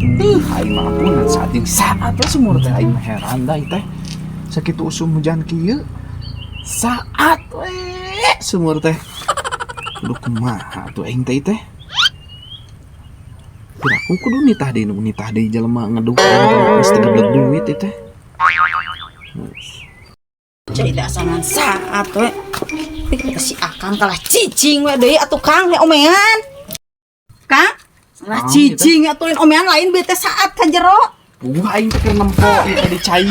Aing mah ampun saat yang saat teh sumur teh aing mah heran da teh. Sakitu usum hujan kieu. Saat we sumur teh. Kudu kumaha tuh aing teh teh. Kiraku kudu nitah deui jelema ngeduk geus teu geblek duit teh. Cai dasanan saat we. Pikir si Akang kalah cicing we deui atuh Kang le omean. Kang, salah cicing atuh omean lain bete saat ka jero. Aing teh keur nempo ieu tadi cai.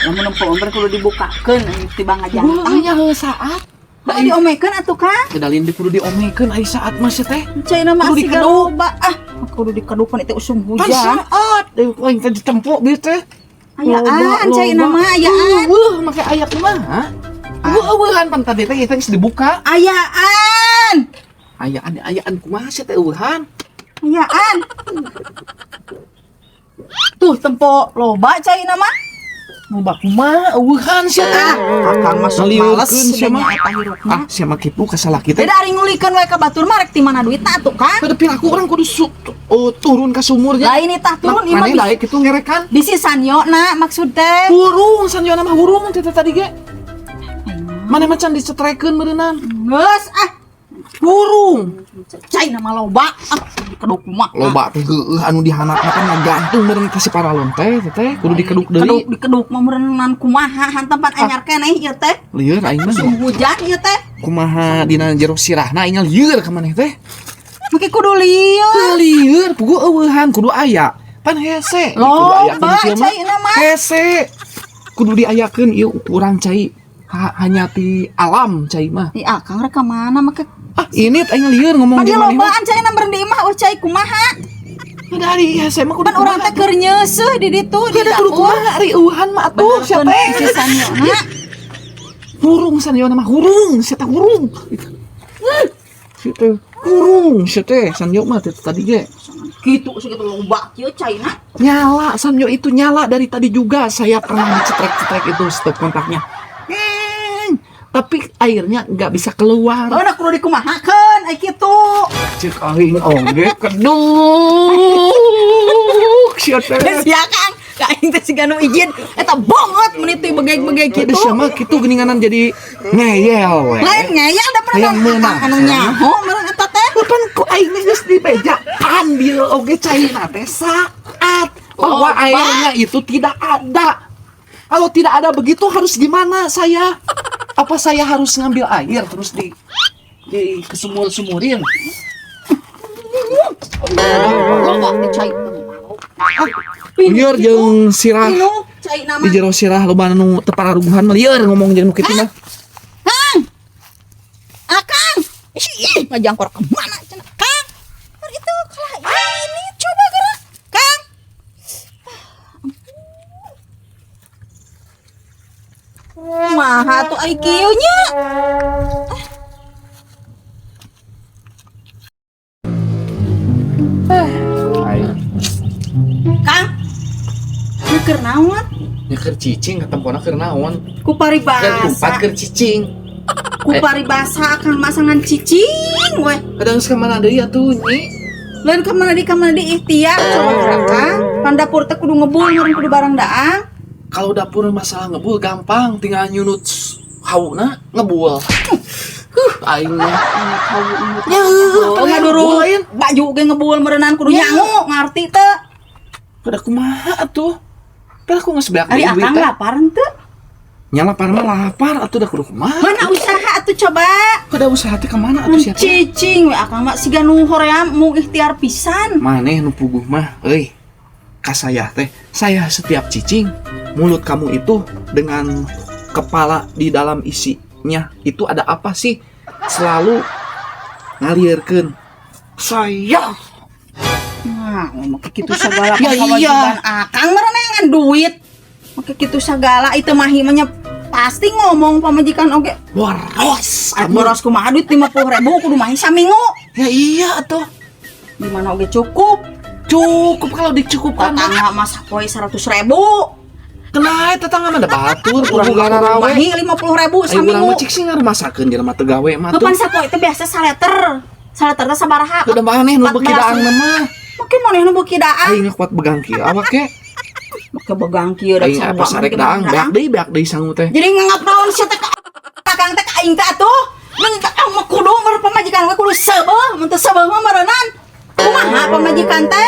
Lamun nempo omer kudu dibukakeun tiba ngajanteng. Nya heuh saat. Da diomekeun atuh Kang. Kedalin kudu diomekeun ai saat mah teh. Cai na mah Kudu siga loba kudu dikedupan itu usum Pan hujan. saat aing teh ditempo bieu teh. Ayaan cai na mah ayaan. Make aya kumaha? Eueuhan pan tadi teh geus dibuka. Ayaan. Ayaan kumaha sih teh eueuhan? Ayaan. Tuh tempo loba cai na mah. Loba kumaha eueuhan sih teh? Akang masuk males siapa? eta hirupna. Siapa kitu ka salaki teh? Beda ari ngulikeun we ka batur mah rek ti mana duitna atuh Kang. Tapi aku orang kudu turun ke sumurnya. Lain itah turun ieu mah Mane daek kitu ngerekan. bisi sanyona maksud teh. Hurung sanjona mah hurung teh tadi ge. Mane macan dicetrekeun beureunan. Geus Hurung. cai na mah loba. Dikeduk kumaha. Loba teh heueuh anu dihanapna kan ngagantung meureun ka si paralon teh kudu dikeduk deui. Dikeduk mah meureunnan kumaha hantepan anyar keneh ieu teh. Lieur aing mah. Musim hujan ieu teh. Kumaha dina jero sirahna aing lieur ka maneh teh. Make kudu lieur. Lieur pugu eueuhan kudu aya. Pan hese. Loba cai na mah. Hese. Kudu diayakeun ieu urang cai. Hanya ti alam cai mah. Di Akang rek ka mana make. Ini aing lieur ngomong Padi jeung maneh. lobaan cai na berdi mah cai kumaha. Dari hese mah kudu Kan urang teh keur nyeuseuh di ditu di kudu kudu dapur. kumaha ari eueuhan mah atuh sia teh. Bisi sanyona. Hurung sanjona mah hurung, sia teh hurung. Sia teh hurung, sia teh sanjo mah teh tadi ge. Gitu segitu loba kieu cai na. Nyala, sanjo itu nyala dari tadi juga. Saya pernah dicetrek-cetrek itu stop kontaknya. Tapi airnya nggak bisa keluar. Oh, udah kudu dikumahakeun ai kitu. Cek aing oge keduk. Sia teh. Sia Kang, ka aing teh siga nu izin eta bongot mun itu begeg-begeg Kitu kitu. sama kitu geuninganan jadi ngeyel we. Lain ngeyel da pernah Hayang meunang. anu nyaho meureun eta teh. Pan ku aing geus dibejaan bieu oge cairna teh saat bahwa airnya itu tidak ada. Kalau tidak ada begitu harus gimana saya? Apa saya harus ngambil air terus di kesumur-sumurin? Loba teh cai. Lieur jeung sirah Cai nama. di jero sirah loba anu teu pararuguhan mah lieur ngomong jeung nu kitu mah. Kang. Akang. Ih, ngajangkor ke mana cenah? Kang. Kan itu kalah ini coba gerak. Kang. Maha tuh IQ-nya. Kang. Keur naon? Ya keur cicing katempona keur naon? Ku Keur paribasa. tempat keur cicing. Ku paribasa akan masangan cicing we. Kadang geus ka mana deui atuh nyi? Lain kamana di ikhtiar coba gerakan. Pan dapur teh kudu ngebul meureun kudu barang daang. Kalau dapur masalah ngebul gampang, tinggal nyunut hauna ngebul. Aing mah. Ya, ngaduru baju ge ngebul meureunan kudu nyangu ngarti teu. Kada kumaha atuh? Kan aku geus beak Ari deui akang teh. lapar henteu? Nya lapar mah lapar atuh da kudu kumaha? Mana usaha atuh coba. Kada usaha teh ka mana atuh sia teh? Cicing we akang mah siga nu hoream mu ikhtiar pisan. Maneh nu puguh mah, euy. Ka saya teh, saya setiap cicing, mulut kamu itu dengan kepala di dalam isinya itu ada apa sih? Selalu ngalirkeun saya. Nah, make kitu sagala Ya, kewajiban akang merenangan duit. Make kitu sagala itu mah himanya pasti ngomong pamajikan oge. Boros. Atuh boros kumaha duit 50.000 kudu mah saminggu. Ya iya atuh. Di mana oge cukup. Cukup kalau dicukupkan mah. Tetangga mah sapoe 100.000. Kenapa tetangga mah ada batur kudu garawe. Mahi 50.000 Ayo urang saminggu. mah cik sing ngaramaskeun di rumah teu gawe mah tuh. Kapan sapoe teh biasa saleter. Saleter teh sabaraha? Udah maneh nu beki daang mah. Makin manehna beuki daang. Aing kuat begang kieu awak ge. Make begang kieu da Aing apa sarek daang beak deui sangu teh. Jadi ngangap naon sia teh kakang teh ka aing teh atuh. Nang kakang mah kudu meureun pamajikan we kudu seubeuh, mun teu seubeuh mah meureunnan. Kumaha pamajikan teh?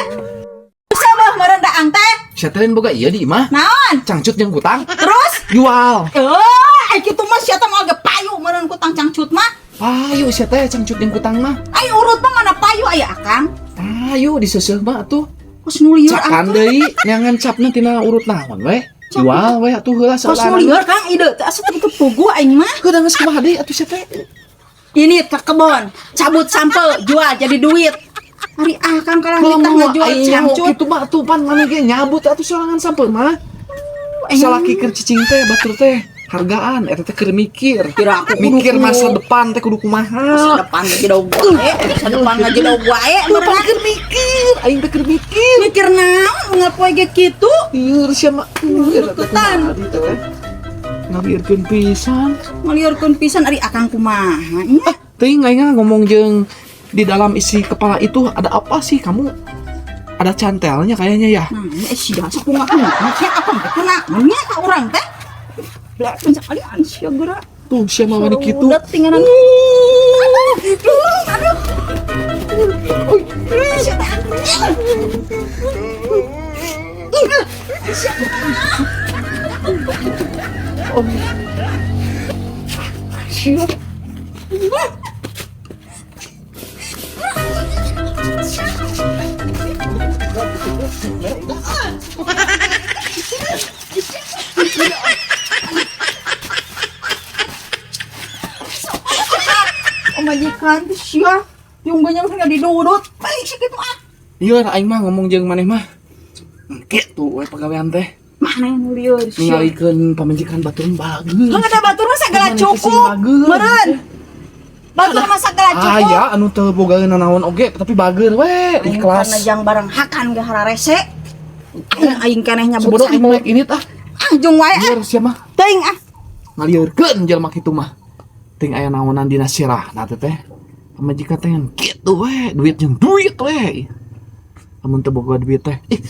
Seubeuh meureun daang teh. Sia teh boga ieu di imah. Naon? Cangcut jeung kutang. Terus? Jual. Ai kitu mah sia teh mah ge payu meureun kutang cangcut mah. Ayo sia teh cangcut jeung kutang mah. Ai urut mah mana payu aya akang. Ayo diseuseuh mah atuh. Kos nu lieur Cakan deui nyangan capna tina urut naon we. Jual we atuh heula Kos nu saeulah. lieur Kang ide teh asa teh pugu aing mah. Heudah geus kumaha deui atuh sia teh. Ini ke kebon, cabut sampel, jual jadi duit. Hari akang kalau kita Ngomong ngejual aing cangcut. kitu mah atuh pan maneh ge nyabut atuh sorangan sampel mah. Aing Salaki keur cicing teh batur teh hargaan eta teh keur mikir. Kira aku kudu Mikir kudu. masa depan teh kudu Masa kumaha. depan lagi daun wae, masa depan lagi daun wae. Depan keur mikir, aing teh keur mikir. Mikir naon ngapoe ge kitu? Ieu sia mah Deketan. ngalieureun pisan. Ngaliurkeun pisan ari akang kumaha nya? Teuing aing ngomong jeung di dalam isi kepala itu ada apa sih kamu? Ada cantelnya kayaknya ya. Nah, ini sia sapunga kumaha akang teh kunaon nya ka urang teh? Bla pencak ali sia geura. Tuh sia mah mani kitu. Udah tinggalan. Aduh. Sia teh. Oh. Sia. Majikan sia yung banyak mah didudut balik sih gitu ah Ieu aing mah ngomong jeung maneh mah. Kitu we pagawean teh. mana yang lieur sia Ningalikeun pamajikan batur bagus. Hang ada batur mah sagala Mana cukup kesing bageun. meureun batur mah sagala cukup Aya anu teu bogaeun nanaon oge tapi bageur we aing karena ikhlas. jang barang hakan ge hararese aing keneh nyabut Sebodong aing sampel naik ini tah. jeung wae ah Lieur sia mah. teuing ah Ngalieureun jelema kitu mah. Ting aya naonan dina sirahna teh teh. Pamajikan teh kitu we, duit jeung duit we. Amun teu boga duit teh. Ih,